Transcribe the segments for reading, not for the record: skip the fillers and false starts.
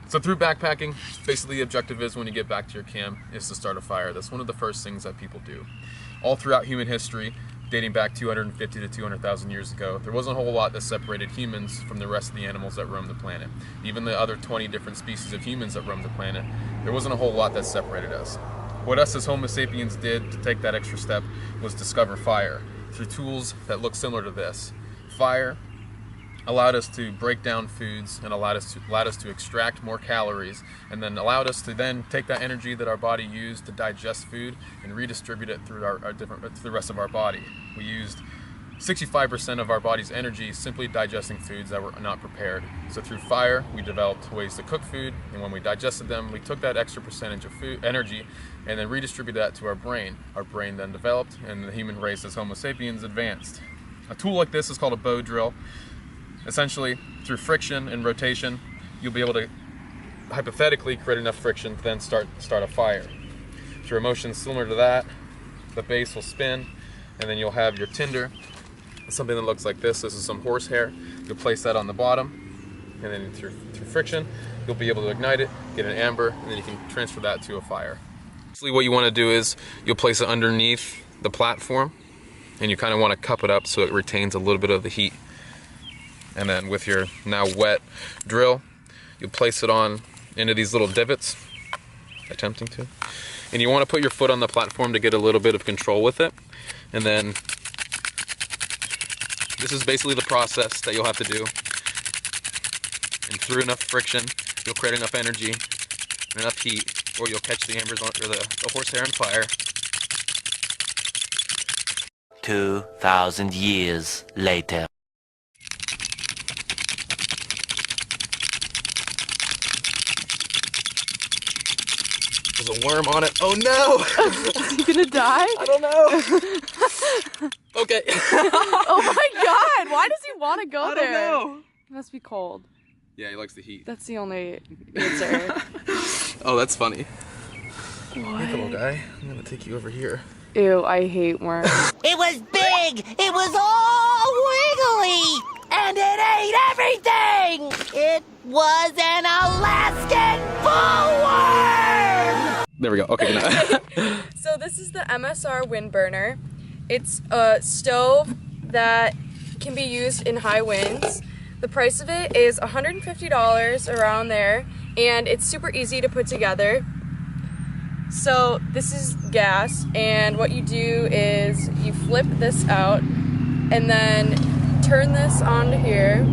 So through backpacking, basically the objective is when you get back to your camp is to start a fire. That's one of the first things that people do. All throughout human history, dating back 250 to 200,000 years ago, there wasn't a whole lot that separated humans from the rest of the animals that roam the planet. Even the other 20 different species of humans that roam the planet, there wasn't a whole lot that separated us. What us as Homo sapiens did to take that extra step was discover fire through tools that look similar to this. Fire allowed us to break down foods and allowed us to extract more calories, and then allowed us to then take that energy that our body used to digest food and redistribute it through through the rest of our body. We used 65% of our body's energy simply digesting foods that were not prepared. So through fire, we developed ways to cook food, and when we digested them, we took that extra percentage of food energy and then redistributed that to our brain. Our brain then developed, and the human race as Homo sapiens advanced. A tool like this is called a bow drill. Essentially, through friction and rotation, you'll be able to hypothetically create enough friction to then start a fire. Through a motion similar to that, the base will spin, and then you'll have your tinder. Something that looks like this. This is some horsehair. You'll place that on the bottom, and then through friction, you'll be able to ignite it, get an amber, and then you can transfer that to a fire. Basically, what you want to do is you'll place it underneath the platform, and you kind of want to cup it up so it retains a little bit of the heat. And then with your now wet drill, you'll place it on into these little divots, attempting to. And you want to put your foot on the platform to get a little bit of control with it. And then this is basically the process that you'll have to do. And through enough friction, you'll create enough energy and enough heat, or you'll catch the embers or the horsehair on fire. 2,000 years later. There's a worm on it. Oh no! Is he gonna die? I don't know. Okay. Oh my god! Why does he want to go there? I don't know. It must be cold. Yeah, he likes the heat. That's the only answer. Oh, that's funny. What? Hey, little guy. I'm gonna take you over here. Ew, I hate worms. It was big! It was all wiggly! And it ate everything! It was an Alaskan bullworm! There we go. Okay, good night. So this is the MSR wind burner. It's a stove that can be used in high winds. The price of it is $150, around there, and it's super easy to put together. So this is gas, and what you do is you flip this out and then turn this onto here.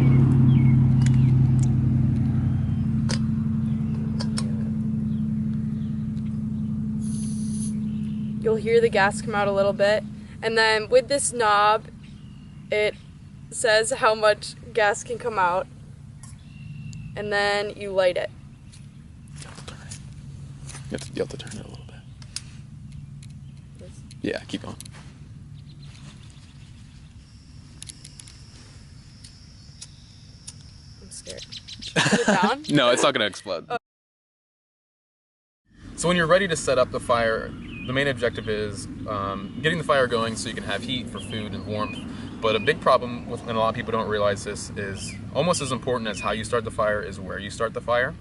You'll hear the gas come out a little bit, and then with this knob it says how much gas can come out, and then you light it. You have to turn it a little bit. Yeah, keep going. I'm scared. Is it down? No, it's not going to explode. Oh. So when you're ready to set up the fire, the main objective is getting the fire going so you can have heat for food and warmth. But a big problem, and a lot of people don't realize this, is almost as important as how you start the fire is where you start the fire.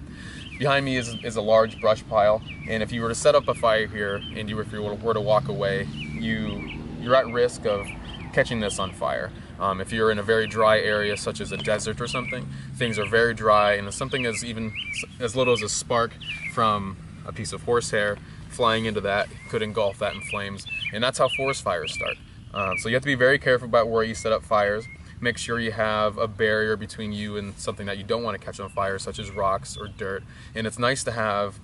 Behind me is a large brush pile, and if you were to set up a fire here and if you were to walk away, you're at risk of catching this on fire. If you're in a very dry area such as a desert or something, things are very dry, and something even as little as a spark from a piece of horsehair flying into that could engulf that in flames, and that's how forest fires start. So you have to be very careful about where you set up fires. Make sure you have a barrier between you and something that you don't want to catch on fire, such as rocks or dirt. And it's nice to have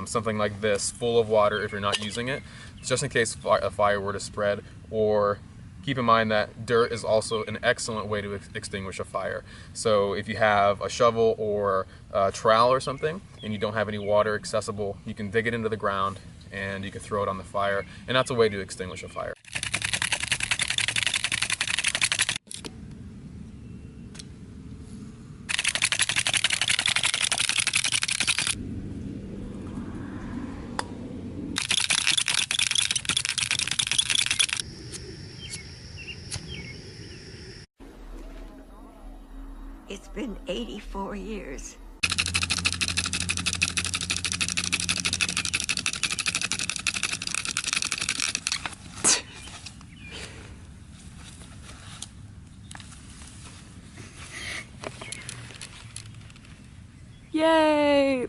something like this full of water if you're not using it, just in case a fire were to spread. Or keep in mind that dirt is also an excellent way to extinguish a fire. So if you have a shovel or a trowel or something and you don't have any water accessible, you can dig it into the ground and you can throw it on the fire, and that's a way to extinguish a fire. It's been 84 years. Yay!